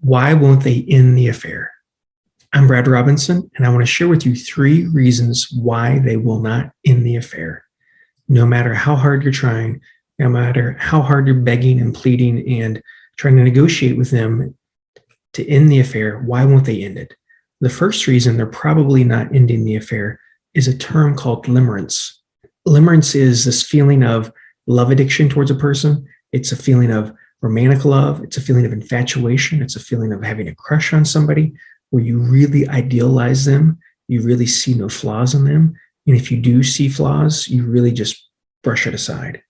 Why won't they end the affair? I'm Brad Robinson, and I want to share with you 3 reasons why they will not end the affair. No matter how hard you're trying, no matter how hard you're begging and pleading and trying to negotiate with them to end the affair, why won't they end it? The first reason they're probably not ending the affair is a term called limerence. Limerence is this feeling of love addiction towards a person. It's a feeling of romantic love. It's a feeling of infatuation. It's a feeling of having a crush on somebody where you really idealize them. You really see no flaws in them. And if you do see flaws, you really just brush it aside.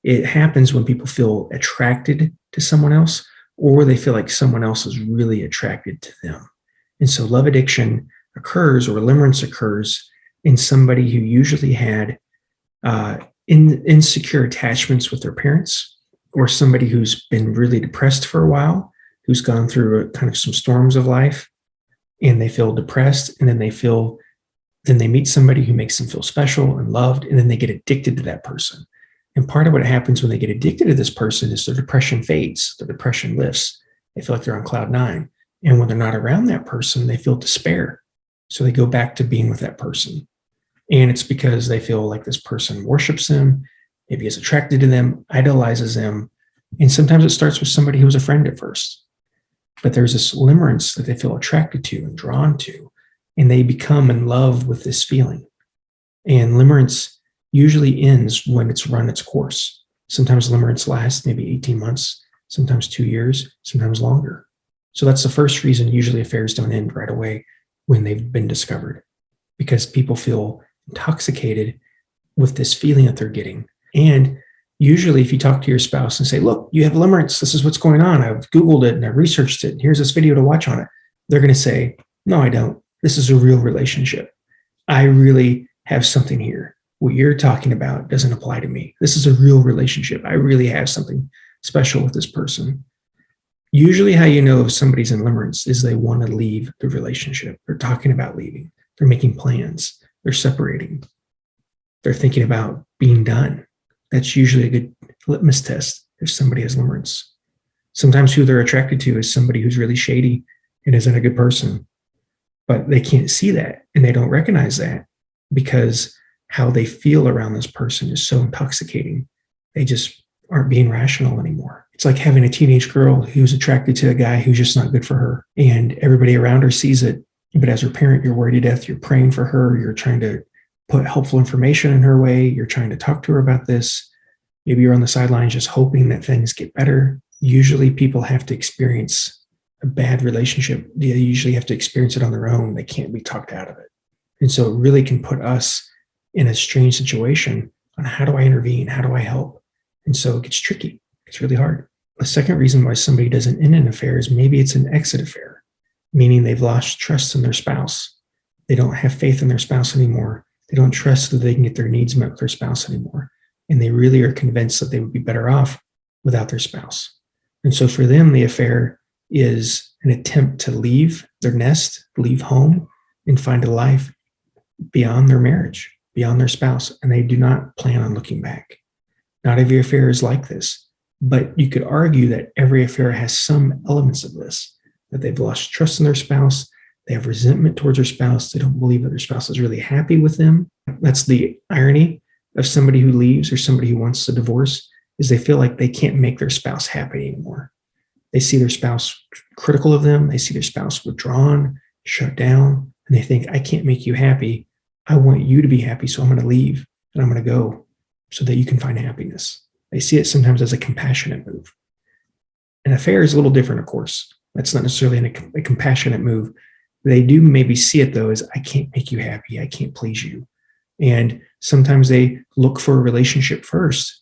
It happens when people feel attracted to someone else or they feel like someone else is really attracted to them. And so love addiction occurs, or limerence occurs, in somebody who usually had insecure attachments with their parents, or somebody who's been really depressed for a while, who's gone through kind of some storms of life, and they feel depressed, and then they meet somebody who makes them feel special and loved, and then they get addicted to that person. And part of what happens when they get addicted to this person is their depression fades, their depression lifts. They feel like they're on cloud 9. And when they're not around that person, they feel despair. So they go back to being with that person. And it's because they feel like this person worships them, maybe is attracted to them, idolizes them. And sometimes it starts with somebody who was a friend at first. But there's this limerence that they feel attracted to and drawn to, and they become in love with this feeling. And limerence usually ends when it's run its course. Sometimes limerence lasts maybe 18 months, sometimes 2 years, sometimes longer. So that's the first reason usually affairs don't end right away when they've been discovered, because people feel intoxicated with this feeling that they're getting. And usually if you talk to your spouse and say, look, you have limerence, this is what's going on, I've Googled it and I've researched it, and here's this video to watch on it, they're going to say, no, I don't. This is a real relationship. I really have something here. What you're talking about doesn't apply to me. This is a real relationship. I really have something special with this person. Usually how you know if somebody's in limerence is they want to leave the relationship. They're talking about leaving. They're making plans. They're separating. They're thinking about being done. That's usually a good litmus test if somebody has limerence. Sometimes who they're attracted to is somebody who's really shady and isn't a good person, but they can't see that and they don't recognize that because how they feel around this person is so intoxicating. They just aren't being rational anymore. It's like having a teenage girl who's attracted to a guy who's just not good for her, and everybody around her sees it. But as her parent, you're worried to death. You're praying for her. You're trying to put helpful information in her way. You're trying to talk to her about this. Maybe you're on the sidelines just hoping that things get better. Usually people have to experience a bad relationship. They usually have to experience it on their own. They can't be talked out of it. And so it really can put us in a strange situation on how do I intervene? How do I help? And so it gets tricky. It's really hard. The second reason why somebody doesn't end an affair is maybe it's an exit affair, meaning they've lost trust in their spouse. They don't have faith in their spouse anymore. They don't trust that they can get their needs met with their spouse anymore. And they really are convinced that they would be better off without their spouse. And so for them, the affair is an attempt to leave their nest, leave home, and find a life beyond their marriage, beyond their spouse. And they do not plan on looking back. Not every affair is like this, but you could argue that every affair has some elements of this, that they've lost trust in their spouse. They have resentment towards their spouse. They don't believe that their spouse is really happy with them. That's the irony of somebody who leaves or somebody who wants to divorce, is they feel like they can't make their spouse happy anymore. They see their spouse critical of them. They see their spouse withdrawn, shut down, and they think, I can't make you happy. I want you to be happy, so I'm going to leave and I'm going to go so that you can find happiness. They see it sometimes as a compassionate move. An affair is a little different, of course. That's not necessarily a compassionate move. They do maybe see it, though, as I can't make you happy. I can't please you. And sometimes they look for a relationship first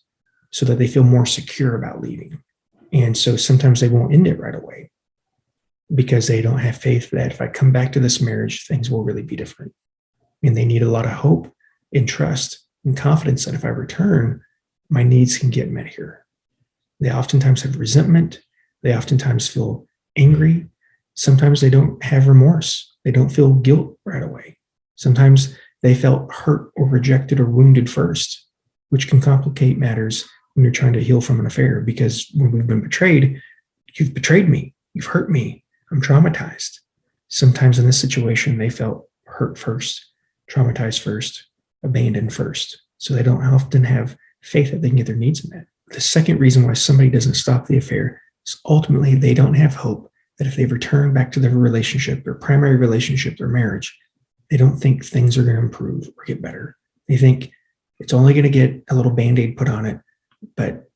so that they feel more secure about leaving. And so sometimes they won't end it right away because they don't have faith that if I come back to this marriage, things will really be different. And they need a lot of hope and trust and confidence that if I return, my needs can get met here. They oftentimes have resentment. They oftentimes feel angry. Sometimes they don't have remorse. They don't feel guilt right away. Sometimes they felt hurt or rejected or wounded first, which can complicate matters when you're trying to heal from an affair, because when we've been betrayed, you've betrayed me, you've hurt me, I'm traumatized. Sometimes in this situation, they felt hurt first, traumatized first, abandoned first. So they don't often have faith that they can get their needs met. The second reason why somebody doesn't stop the affair is ultimately they don't have hope that if they return back to their relationship, their primary relationship, their marriage, they don't think things are going to improve or get better. They think it's only going to get a little Band-Aid put on it, but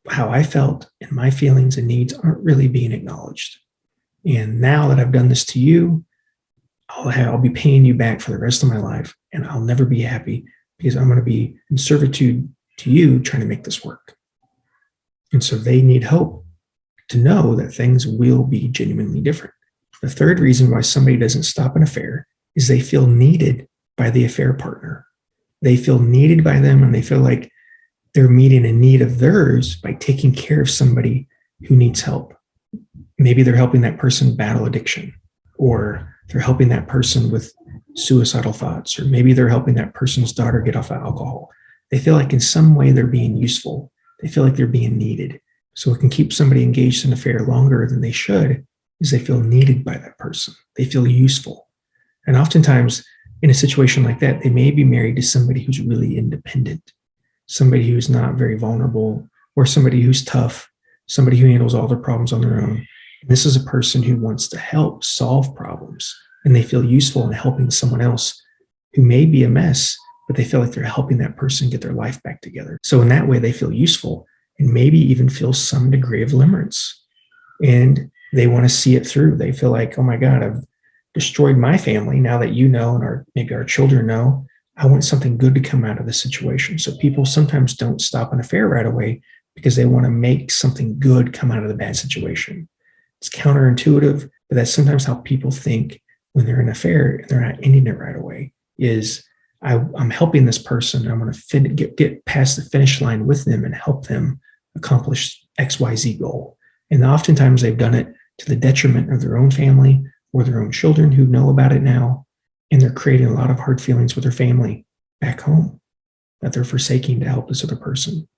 how I felt and my feelings and needs aren't really being acknowledged. And now that I've done this to you, I'll be paying you back for the rest of my life, and I'll never be happy because I'm going to be in servitude to you trying to make this work. And so they need hope to know that things will be genuinely different. The third reason why somebody doesn't stop an affair is they feel needed by the affair partner. They feel needed by them, and they feel like they're meeting a need of theirs by taking care of somebody who needs help. Maybe they're helping that person battle addiction, or they're helping that person with suicidal thoughts, or maybe they're helping that person's daughter get off of alcohol. They feel like in some way they're being useful. They feel like they're being needed. So it can keep somebody engaged in an affair longer than they should is they feel needed by that person. They feel useful. And oftentimes in a situation like that, they may be married to somebody who's really independent, somebody who's not very vulnerable, or somebody who's tough, somebody who handles all their problems on their own. And this is a person who wants to help solve problems, and they feel useful in helping someone else who may be a mess, but they feel like they're helping that person get their life back together. So in that way, they feel useful and maybe even feel some degree of limerence. And they want to see it through. They feel like, oh my God, I've destroyed my family. Now that you know, and maybe our children know, I want something good to come out of this situation. So people sometimes don't stop an affair right away because they want to make something good come out of the bad situation. It's counterintuitive, but that's sometimes how people think when they're in an affair and they're not ending it right away is I'm helping this person. I'm going to get past the finish line with them and help them accomplish XYZ goal. And oftentimes they've done it to the detriment of their own family or their own children who know about it now. And they're creating a lot of hard feelings with their family back home that they're forsaking to help this other person.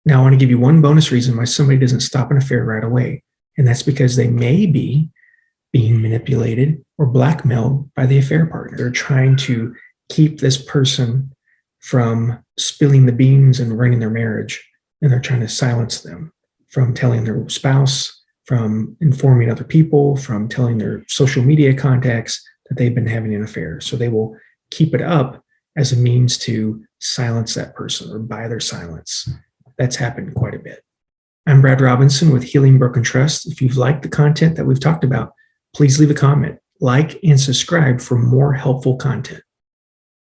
Now, I want to give you one bonus reason why somebody doesn't stop an affair right away. And that's because they may be being manipulated or blackmailed by the affair partner. They're trying to keep this person from spilling the beans and ruining their marriage. And they're trying to silence them from telling their spouse, from informing other people, from telling their social media contacts that they've been having an affair. So they will keep it up as a means to silence that person or buy their silence. That's happened quite a bit. I'm Brad Robinson with Healing Broken Trust. If you've liked the content that we've talked about, please leave a comment, like, and subscribe for more helpful content.